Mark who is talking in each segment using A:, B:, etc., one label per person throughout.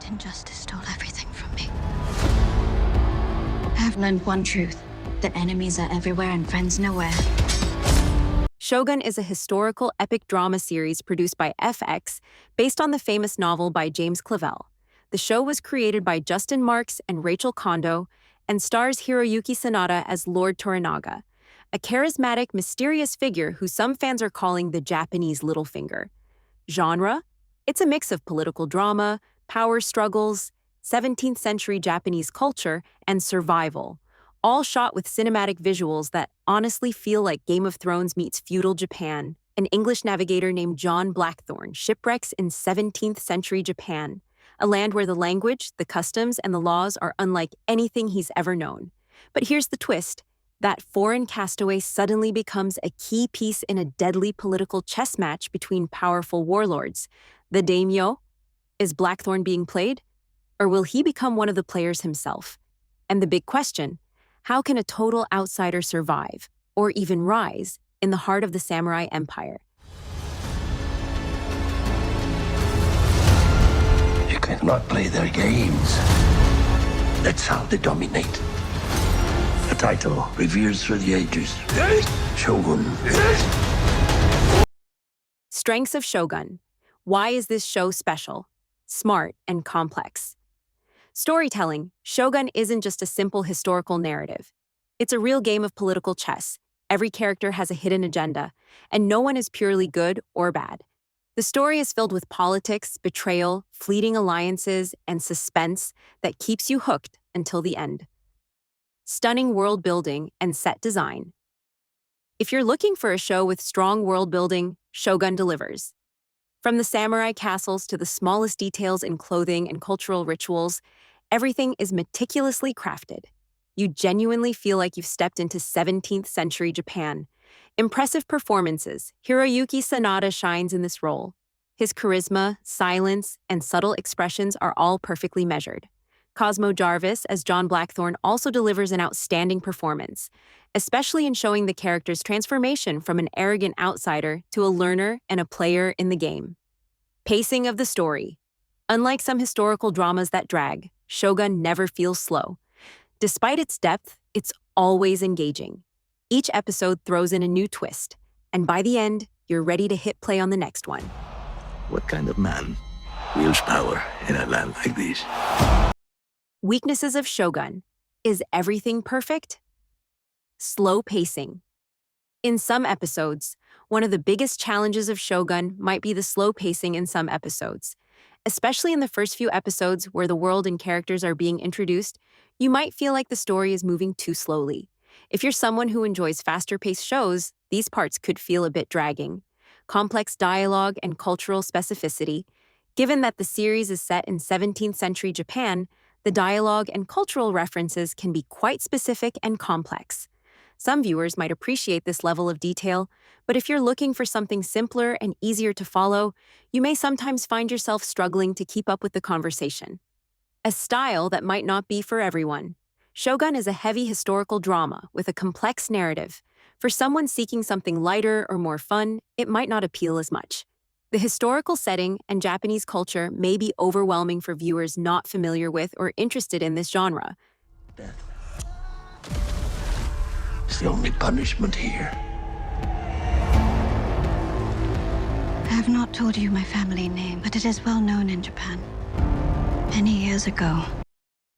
A: injustice stole everything from me. I have learned one truth, that enemies are everywhere and friends nowhere.
B: Shōgun is a historical epic drama series produced by FX based on the famous novel by James Clavell. The show was created by Justin Marks and Rachel Kondo and stars Hiroyuki Sanada as Lord Toranaga, a charismatic, mysterious figure who some fans are calling the Japanese Littlefinger. Genre? It's a mix of political drama, power struggles, 17th century Japanese culture, and survival, all shot with cinematic visuals that honestly feel like Game of Thrones meets feudal Japan. An English navigator named John Blackthorne shipwrecks in 17th century Japan, a land where the language, the customs, and the laws are unlike anything he's ever known. But here's the twist. That foreign castaway suddenly becomes a key piece in a deadly political chess match between powerful warlords. The daimyo? Is Blackthorne being played? Or will he become one of the players himself? And the big question, how can a total outsider survive, or even rise, in the heart of the samurai empire?
C: You cannot play their games. That's how they dominate. A title revered through the ages. Shōgun.
B: Strengths of Shōgun. Why is this show special, smart, and complex? Storytelling. Shōgun isn't just a simple historical narrative. It's a real game of political chess. Every character has a hidden agenda, and no one is purely good or bad. The story is filled with politics, betrayal, fleeting alliances, and suspense that keeps you hooked until the end. Stunning world building and set design. If you're looking for a show with strong world building, Shōgun delivers. From the samurai castles to the smallest details in clothing and cultural rituals, everything is meticulously crafted. You genuinely feel like you've stepped into 17th century Japan. Impressive performances. Hiroyuki Sanada shines in this role. His charisma, silence, and subtle expressions are all perfectly measured. Cosmo Jarvis as John Blackthorne also delivers an outstanding performance, especially in showing the character's transformation from an arrogant outsider to a learner and a player in the game. Pacing of the story. Unlike some historical dramas that drag, Shōgun never feels slow. Despite its depth, it's always engaging. Each episode throws in a new twist, and by the end, you're ready to hit play on the next one.
C: What kind of man wields power in a land like this?
B: Weaknesses of Shōgun. Is everything perfect? Slow pacing. In some episodes, one of the biggest challenges of Shōgun might be the slow pacing in some episodes. Especially in the first few episodes where the world and characters are being introduced, you might feel like the story is moving too slowly. If you're someone who enjoys faster-paced shows, these parts could feel a bit dragging. Complex dialogue and cultural specificity. Given that the series is set in 17th century Japan, the dialogue and cultural references can be quite specific and complex. Some viewers might appreciate this level of detail, but if you're looking for something simpler and easier to follow, you may sometimes find yourself struggling to keep up with the conversation. A style that might not be for everyone. Shōgun is a heavy historical drama with a complex narrative. For someone seeking something lighter or more fun, it might not appeal as much. The historical setting and Japanese culture may be overwhelming for viewers not familiar with or interested in this genre.
C: Death. It's the only punishment here.
A: I have not told you my family name, but it is well known in Japan. Many years ago.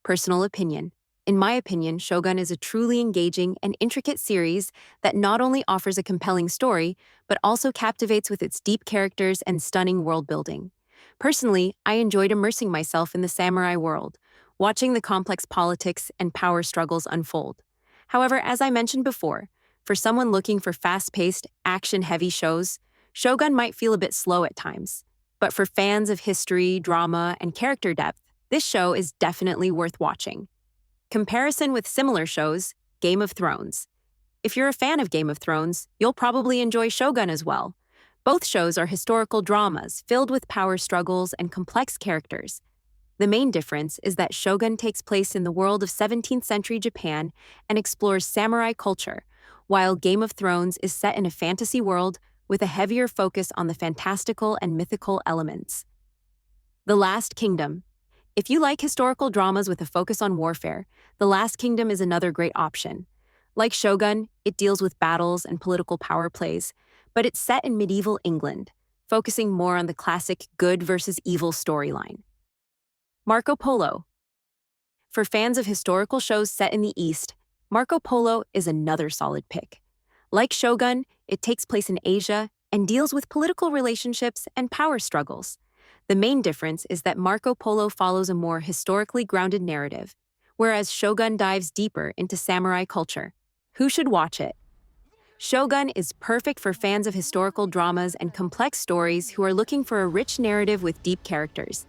B: Personal opinion. In my opinion, Shōgun is a truly engaging and intricate series that not only offers a compelling story, but also captivates with its deep characters and stunning world building. Personally, I enjoyed immersing myself in the samurai world, watching the complex politics and power struggles unfold. However, as I mentioned before, for someone looking for fast-paced, action-heavy shows, Shōgun might feel a bit slow at times. But for fans of history, drama, and character depth, this show is definitely worth watching. Comparison with similar shows, Game of Thrones. If you're a fan of Game of Thrones, you'll probably enjoy Shōgun as well. Both shows are historical dramas filled with power struggles and complex characters. The main difference is that Shōgun takes place in the world of 17th century Japan and explores samurai culture, while Game of Thrones is set in a fantasy world with a heavier focus on the fantastical and mythical elements. The Last Kingdom. If you like historical dramas with a focus on warfare, The Last Kingdom is another great option. Like Shōgun, it deals with battles and political power plays, but it's set in medieval England, focusing more on the classic good versus evil storyline. Marco Polo. For fans of historical shows set in the East, Marco Polo is another solid pick. Like Shōgun, it takes place in Asia and deals with political relationships and power struggles. The main difference is that Marco Polo follows a more historically grounded narrative, whereas Shōgun dives deeper into samurai culture. Who should watch it? Shōgun is perfect for fans of historical dramas and complex stories who are looking for a rich narrative with deep characters.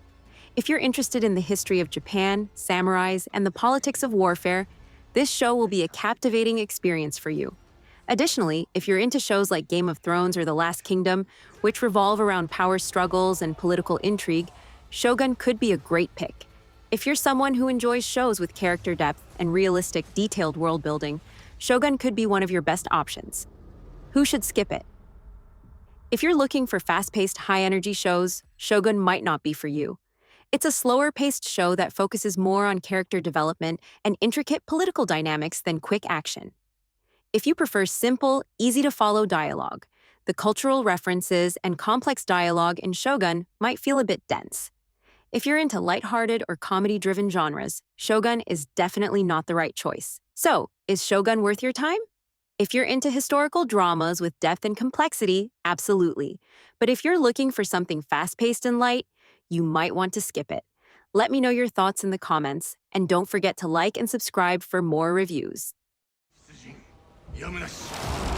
B: If you're interested in the history of Japan, samurais, and the politics of warfare, this show will be a captivating experience for you. Additionally, if you're into shows like Game of Thrones or The Last Kingdom, which revolve around power struggles and political intrigue, Shōgun could be a great pick. If you're someone who enjoys shows with character depth and realistic, detailed world building, Shōgun could be one of your best options. Who should skip it? If you're looking for fast-paced, high-energy shows, Shōgun might not be for you. It's a slower-paced show that focuses more on character development and intricate political dynamics than quick action. If you prefer simple, easy-to-follow dialogue, the cultural references and complex dialogue in Shōgun might feel a bit dense. If you're into lighthearted or comedy-driven genres, Shōgun is definitely not the right choice. So, is Shōgun worth your time? If you're into historical dramas with depth and complexity, absolutely. But if you're looking for something fast-paced and light, you might want to skip it. Let me know your thoughts in the comments, and don't forget to like and subscribe for more reviews.
C: やむなし